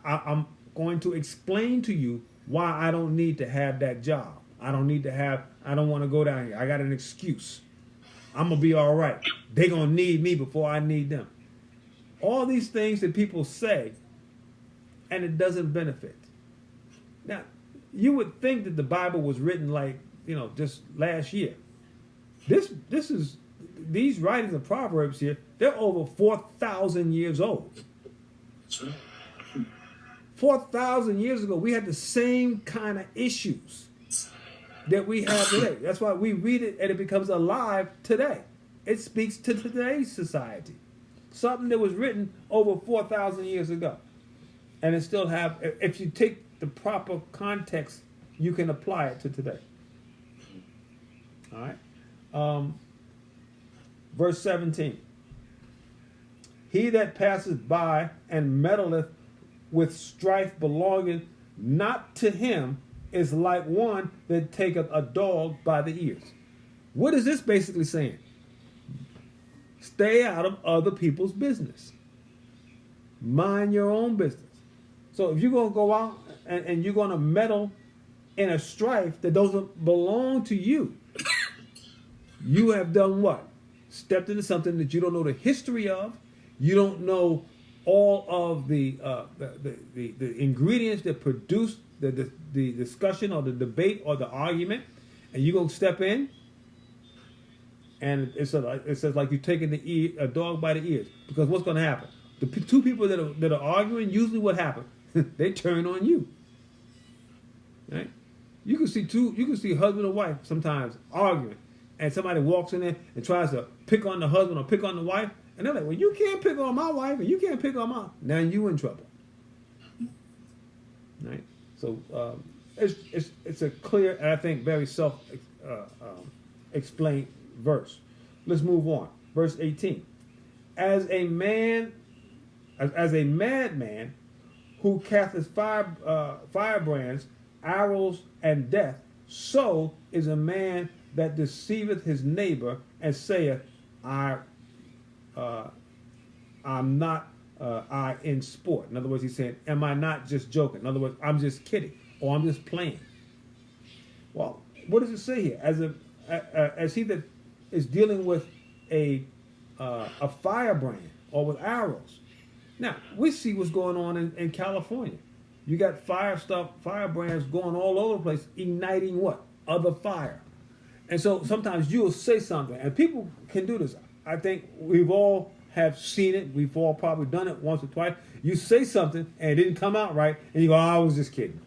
I'm going to explain to you why I don't need to have that job. I don't want to go down here. I got an excuse. I'm going to be all right. They're going to need me before I need them. All these things that people say, and it doesn't benefit. Now, you would think that the Bible was written just last year. These writings of Proverbs here, they're over 4,000 years old. 4,000 years ago, we had the same kind of issues that we have today. That's why we read it and it becomes alive today. It speaks to today's society. Something that was written over 4,000 years ago. And it still if you take the proper context, you can apply it to today. All right. Verse 17. He that passeth by and meddleth with strife belonging not to him is like one that taketh a dog by the ears. What is this basically saying? Stay out of other people's business. Mind your own business. So if you're going to go out and you're going to meddle in a strife that doesn't belong to you, you have done what? Stepped into something that you don't know the history of. You don't know all of the ingredients that produce the discussion or the debate or the argument, and you're going to step in, and it says like you're taking a dog by the ears. Because what's going to happen? The two people that are arguing, usually what happens? They turn on you. Right? You can see husband and wife sometimes arguing, and somebody walks in there and tries to pick on the husband or pick on the wife, and they're like, well, you can't pick on my wife, and you can't pick on mine. Now you in trouble. Right? So it's a clear and I think very explained verse. Let's move on. Verse 18. As a madman who casteth firebrands, arrows, and death, so is a man that deceiveth his neighbor and saith, I'm not in sport. In other words, he's saying, am I not just joking? In other words, I'm just kidding, or I'm just playing. Well, what does it say here? As he that is dealing with a firebrand or with arrows. Now, we see what's going on in California. You got firebrands going all over the place, igniting what? Other fire. And so sometimes you'll say something, and people can do this. I think we've all have seen it. We've all probably done it once or twice. You say something, and it didn't come out right, and you go, I was just kidding.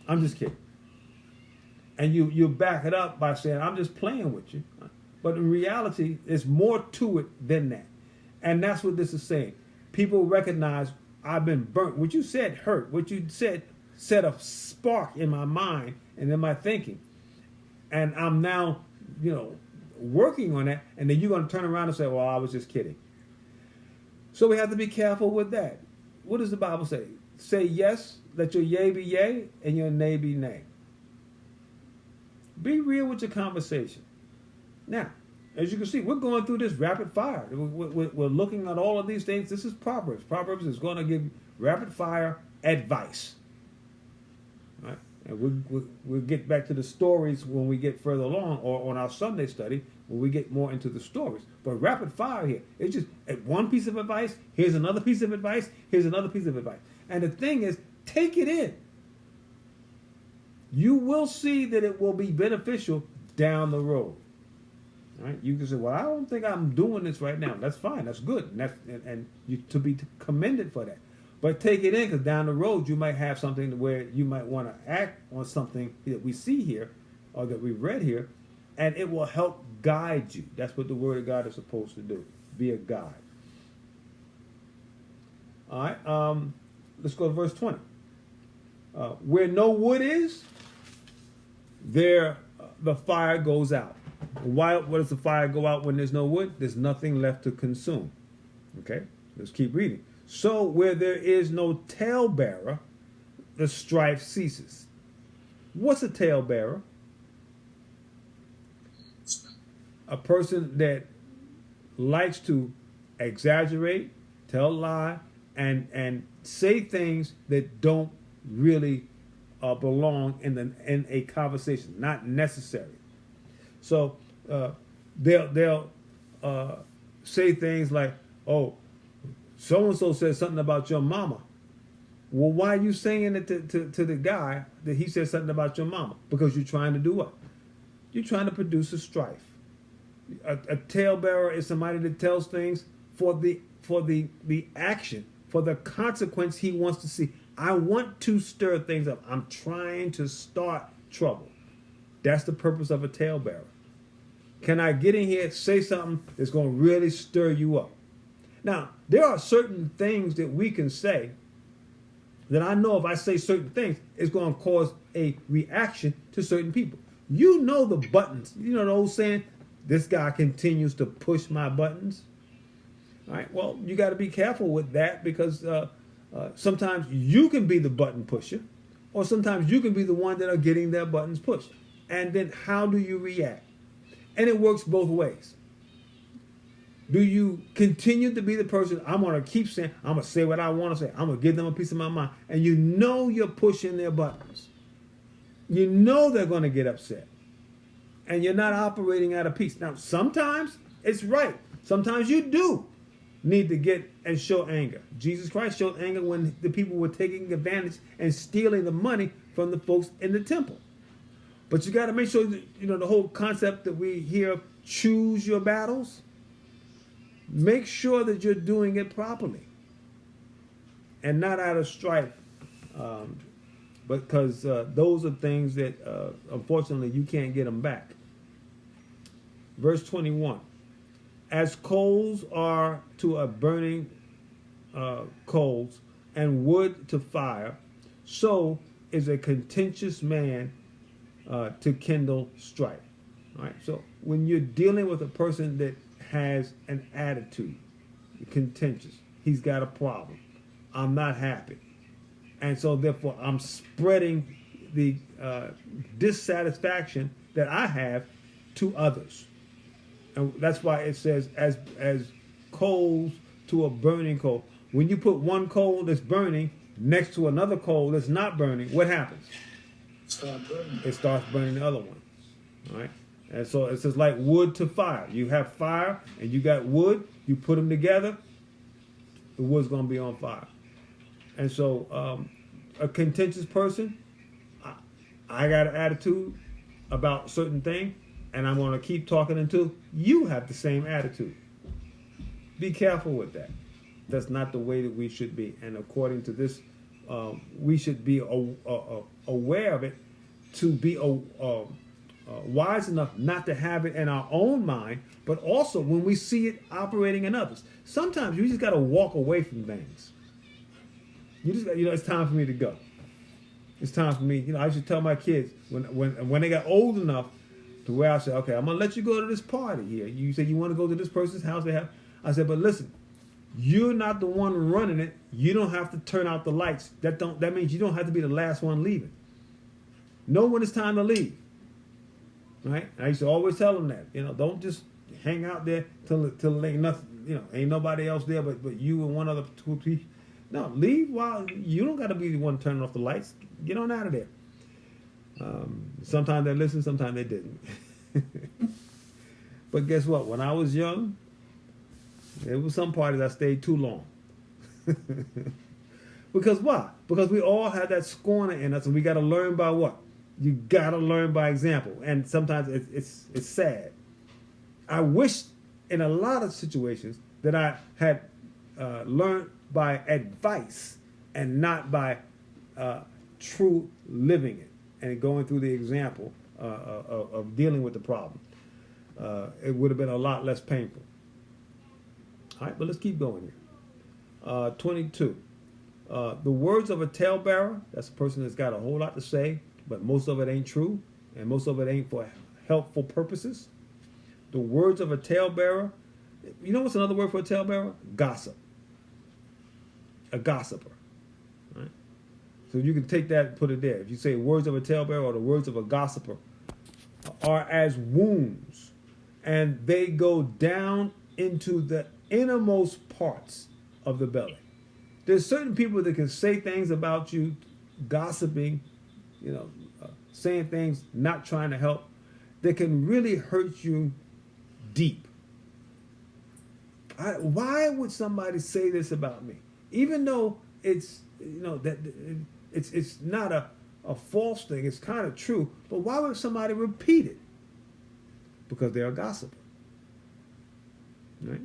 I'm just kidding. And you back it up by saying, I'm just playing with you. But in reality, there's more to it than that. And that's what this is saying. People recognize I've been burnt. What you said hurt. What you said set a spark in my mind and in my thinking. And I'm now, working on that, and then you're going to turn around and say, well, I was just kidding. So we have to be careful with that. What does the Bible say? Say yes, let your yea be yea, and your nay be nay. Be real with your conversation. Now, as you can see, we're going through this rapid fire. We're looking at all of these things. This is Proverbs. Proverbs is going to give rapid fire advice. Right? And we'll get back to the stories when we get further along, or on our Sunday study when we get more into the stories. But rapid fire here, it's just one piece of advice, here's another piece of advice, here's another piece of advice. And the thing is, take it in. You will see that it will be beneficial down the road. All right? You can say, well, I don't think I'm doing this right now. That's fine. That's good. And you to be commended for that. But take it in, because down the road you might have something where you might want to act on something that we see here or that we read here, and it will help guide you. That's what the Word of God is supposed to do. Be a guide. All right. Let's go to verse 20. Where no wood is, there the fire goes out. Why does the fire go out when there's no wood? There's nothing left to consume. Okay, let's keep reading. So where there is no talebearer, the strife ceases. What's a talebearer? A person that likes to exaggerate, tell a lie, and say things that don't really belong in a conversation, not necessary. So they'll say things like, "Oh, so and so said something about your mama." Well, why are you saying it to the guy that he said something about your mama? Because you're trying to do what? You're trying to produce a strife. A talebearer is somebody that tells things for the action, for the consequence he wants to see. I want to stir things up. I'm trying to start trouble. That's the purpose of a talebearer. Can I get in here and say something that's going to really stir you up? Now, there are certain things that we can say that I know if I say certain things, it's going to cause a reaction to certain people. You know the buttons. You know the old saying, this guy continues to push my buttons. All right, well, you got to be careful with that, because sometimes you can be the button pusher, or sometimes you can be the one that are getting their buttons pushed. And then how do you react? And it works both ways. Do you continue to be the person, I'm going to keep saying, I'm going to say what I want to say, I'm going to give them a piece of my mind, and you know you're pushing their buttons. You know they're going to get upset. And you're not operating out of peace. Now, sometimes it's right. Sometimes you do need to get and show anger. Jesus Christ showed anger when the people were taking advantage and stealing the money from the folks in the temple. But you got to make sure that, you know, the whole concept that we hear, choose your battles. Make sure that you're doing it properly and not out of strife, because those are things that, unfortunately, you can't get them back. Verse 21, as coals are to a burning coals and wood to fire, so is a contentious man to kindle strife. All right. So when you're dealing with a person that has an attitude, contentious, he's got a problem, I'm not happy, and so therefore I'm spreading the dissatisfaction that I have to others. And that's why it says as coals to a burning coal. When you put one coal that's burning next to another coal that's not burning, what happens? It starts burning the other one. All right? And so it says like wood to fire. You have fire and you got wood. You put them together, the wood's going to be on fire. And so a contentious person, I got an attitude about a certain thing, and I'm going to keep talking until you have the same attitude. Be careful with that. That's not the way that we should be. And according to this, we should be aware of it, to be wise enough not to have it in our own mind, but also when we see it operating in others. Sometimes you just got to walk away from things. You just got, it's time for me to go. It's time for me. I used to tell my kids when they got old enough to where I said, okay, I'm gonna let you go to this party here. You said you want to go to this person's house. They have. I said, but listen, you're not the one running it. You don't have to turn out the lights. That means you don't have to be the last one leaving. Know when it's time to leave. Right? I used to always tell them that. Don't just hang out there till ain't nothing. Ain't nobody else there but you and one other two people. No, leave while you don't got to be the one turning off the lights. Get on out of there. Sometimes they listened, sometimes they didn't. But guess what? When I was young, there was some parties I stayed too long. Because why? Because we all have that scorner in us, and we got to learn by what? You got to learn by example. And sometimes it's sad. I wish in a lot of situations that I had learned by advice and not by true living it and going through the example of dealing with the problem. It would have been a lot less painful. All right, but let's keep going here. 22. The words of a talebearer, that's a person that's got a whole lot to say, but most of it ain't true, and most of it ain't for helpful purposes. The words of a talebearer, you know what's another word for a talebearer? Gossip. A gossiper. Right? So you can take that and put it there. If you say words of a talebearer or the words of a gossiper are as wounds, and they go down into the innermost parts of the belly. There's certain people that can say things about you, gossiping, saying things, not trying to help, that can really hurt you deep. Why would somebody say this about me? Even though it's that it's not a false thing, it's kind of true, but why would somebody repeat it? Because they're a gossiper. Right?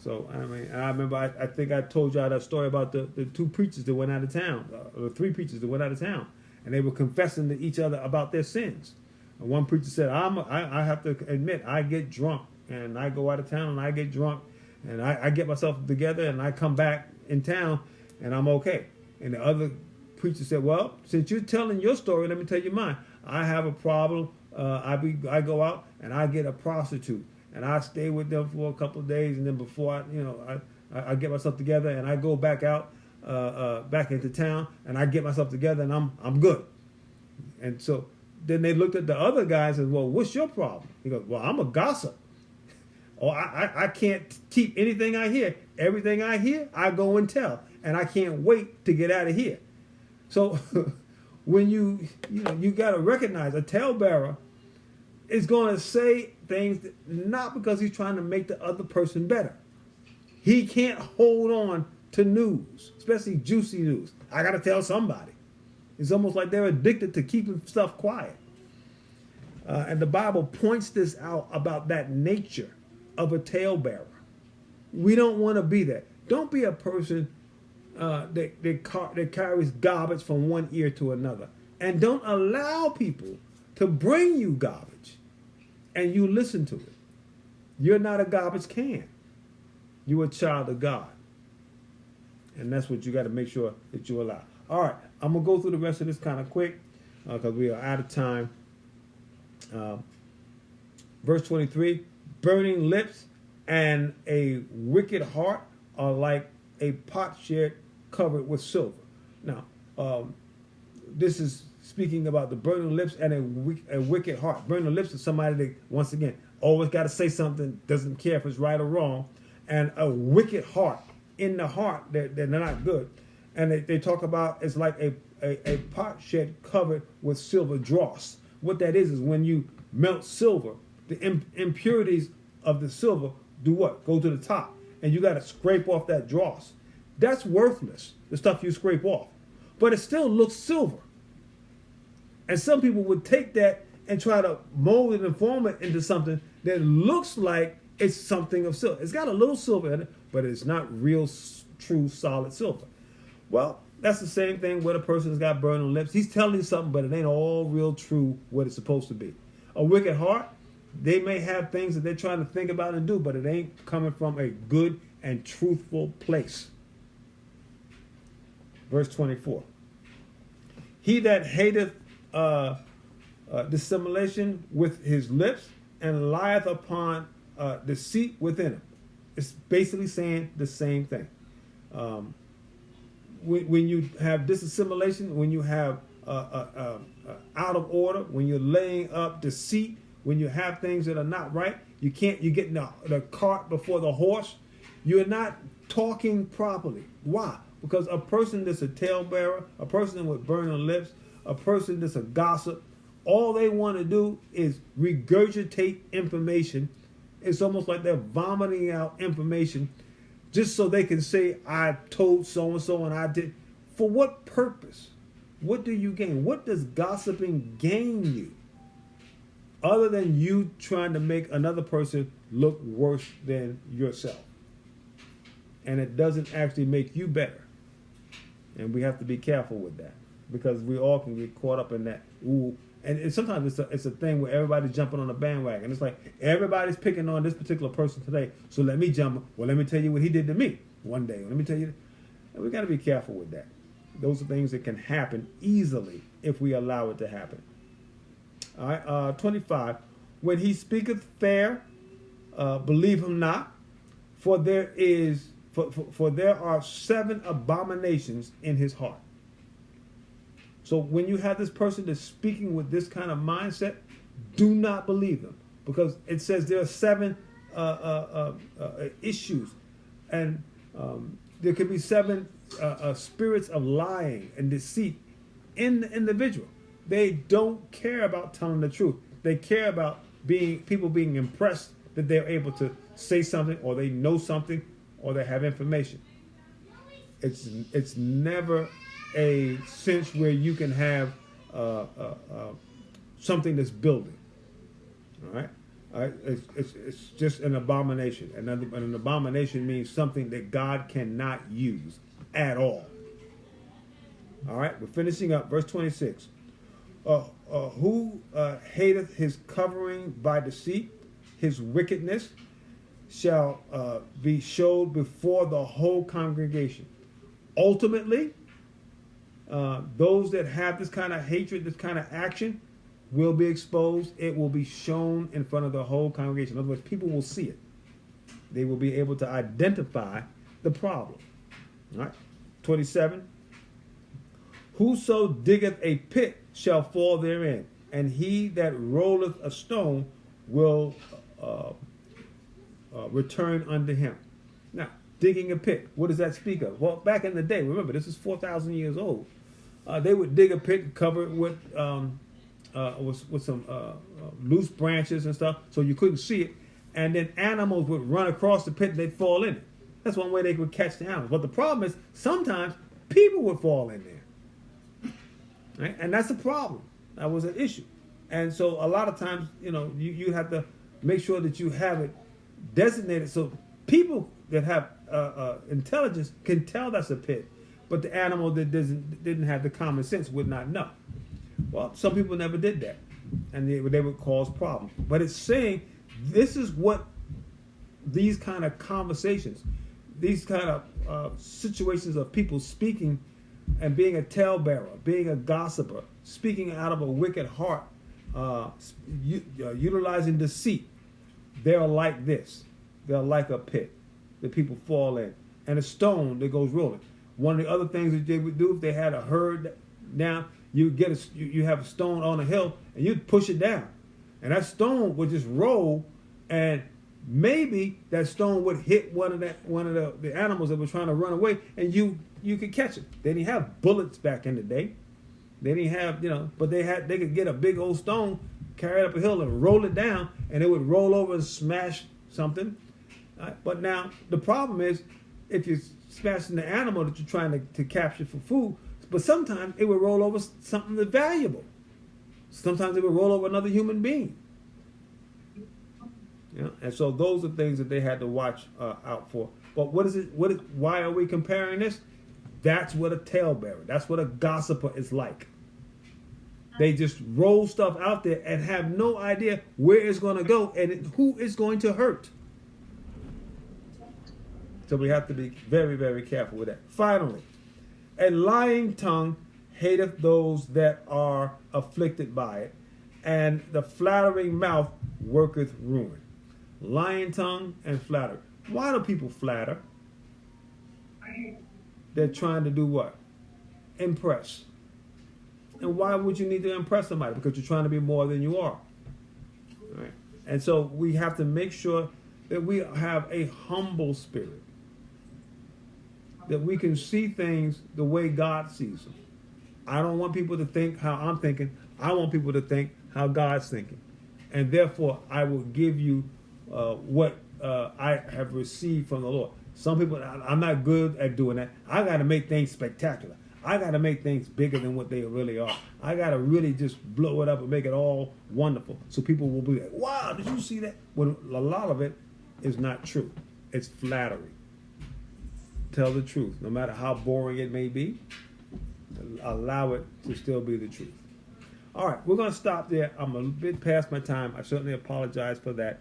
So, I remember, I think I told y'all that story about the two preachers that went out of town, or the three preachers that went out of town, and they were confessing to each other about their sins. And one preacher said, I have to admit, I get drunk, and I go out of town, and I get drunk, and I get myself together, and I come back in town, and I'm okay. And the other preacher said, well, since you're telling your story, let me tell you mine. I have a problem. I go out, and I get a prostitute. And I stay with them for a couple of days, and then before I get myself together, and I go back out, back into town, and I get myself together, and I'm good. And so then they looked at the other guy and said, well, what's your problem? He goes, well, I'm a gossip. Or I can't keep anything I hear. Everything I hear, I go and tell, and I can't wait to get out of here. So when you got to recognize a talebearer is going to say things not because he's trying to make the other person better. He can't hold on to news, especially juicy news. I got to tell somebody. It's almost like they're addicted to keeping stuff quiet. And the Bible points this out about that nature of a talebearer. We don't want to be that. Don't be a person that carries garbage from one ear to another. And don't allow people to bring you garbage and you listen to it. You're not a garbage can. You're a child of God. And that's what you got to make sure that you allow. All right, I'm going to go through the rest of this kind of quick because we are out of time. Verse 23, burning lips and a wicked heart are like a potsherd covered with silver. Now, this is speaking about the burning lips and a wicked heart. Burning lips is somebody that, once again, always got to say something, doesn't care if it's right or wrong. And a wicked heart, in the heart, they're not good. And they talk about it's like a potsherd covered with silver dross. What that is when you melt silver, the impurities of the silver do what? Go to the top. And you got to scrape off that dross. That's worthless, the stuff you scrape off. But it still looks silver. And some people would take that and try to mold it and form it into something that looks like it's something of silver. It's got a little silver in it, but it's not real, true, solid silver. Well, that's the same thing when a person's got burning lips. He's telling you something, but it ain't all real true what it's supposed to be. A wicked heart, they may have things that they're trying to think about and do, but it ain't coming from a good and truthful place. Verse 24. He that hateth dissimulation with his lips, and lieth upon deceit within him. It's basically saying the same thing. When you have dissimulation, when you have out of order, when you're laying up deceit, when you have things that are not right, you're getting the cart before the horse. You're not talking properly. Why? Because a person that's a talebearer, a person with burning lips, a person that's a gossip, all they want to do is regurgitate information. It's almost like they're vomiting out information just so they can say, I told so-and-so and I did. For what purpose? What do you gain? What does gossiping gain you? Other than you trying to make another person look worse than yourself. And it doesn't actually make you better. And we have to be careful with that. Because we all can get caught up in that. Ooh. And sometimes it's a thing where everybody's jumping on a bandwagon. It's like everybody's picking on this particular person today. So let me jump. Well, let me tell you what he did to me one day. Let me tell you. And we got to be careful with that. Those are things that can happen easily if we allow it to happen. All right, 25. When he speaketh fair, believe him not, for there are 7 abominations in his heart. So when you have this person that's speaking with this kind of mindset, do not believe them, because it says there are 7 issues, and there could be 7 spirits of lying and deceit in the individual. They don't care about telling the truth. They care about people being impressed that they're able to say something, or they know something, or they have information. It's never a sense where you can have something that's building. All right, it's just an abomination. And an abomination means something that God cannot use at all. All right, we're finishing up verse 26. Who hateth his covering by deceit, his wickedness shall be showed before the whole congregation. Ultimately, those that have this kind of hatred, this kind of action, will be exposed. It will be shown in front of the whole congregation. In other words, people will see it. They will be able to identify the problem. All right, 27. Whoso diggeth a pit shall fall therein, and he that rolleth a stone will return unto him. Now, digging a pit, what does that speak of? Well, back in the day, remember, this is 4,000 years old. They would dig a pit covered with some loose branches and stuff, so you couldn't see it. And then animals would run across the pit and they'd fall in it. That's one way they would catch the animals. But the problem is, sometimes people would fall in there. Right? And that's a problem. That was an issue. And so a lot of times, you have to make sure that you have it designated so people that have intelligence can tell that's a pit, but the animal that didn't have the common sense would not know. Well, some people never did that, and they would cause problems. But it's saying this is what these kind of conversations, these kind of situations of people speaking and being a talebearer, being a gossiper, speaking out of a wicked heart, utilizing deceit, they're like this. They're like a pit that people fall in, and a stone that goes rolling. One of the other things that they would do if they had a herd down, you have a stone on a hill and you'd push it down, and that stone would just roll, and maybe that stone would hit one of the animals that were trying to run away, and you could catch it. They didn't have bullets back in the day. They didn't have, but they could get a big old stone, carry it up a hill and roll it down, and it would roll over and smash something. But now the problem is, if you're smashing the animal that you're trying to capture for food, but sometimes it would roll over something that's valuable. Sometimes it would roll over another human being. And so those are things that they had to watch out for. But why are we comparing this? That's what a talebearer, that's what a gossiper is like. They just roll stuff out there and have no idea where it's going to go and who it's going to hurt. So we have to be very, very careful with that. Finally, a lying tongue hateth those that are afflicted by it, and the flattering mouth worketh ruin. Lying tongue and flattery. Why do people flatter? They're trying to do what? Impress. And why would you need to impress somebody? Because you're trying to be more than you are. Right? And so we have to make sure that we have a humble spirit, that we can see things the way God sees them. I don't want people to think how I'm thinking. I want people to think how God's thinking. And therefore, I will give you what I have received from the Lord. Some people, I'm not good at doing that. I got to make things spectacular. I got to make things bigger than what they really are. I got to really just blow it up and make it all wonderful, so people will be like, wow, did you see that? Well, a lot of it is not true. It's flattery. Tell the truth. No matter how boring it may be, allow it to still be the truth. All right, we're going to stop there. I'm a bit past my time. I certainly apologize for that.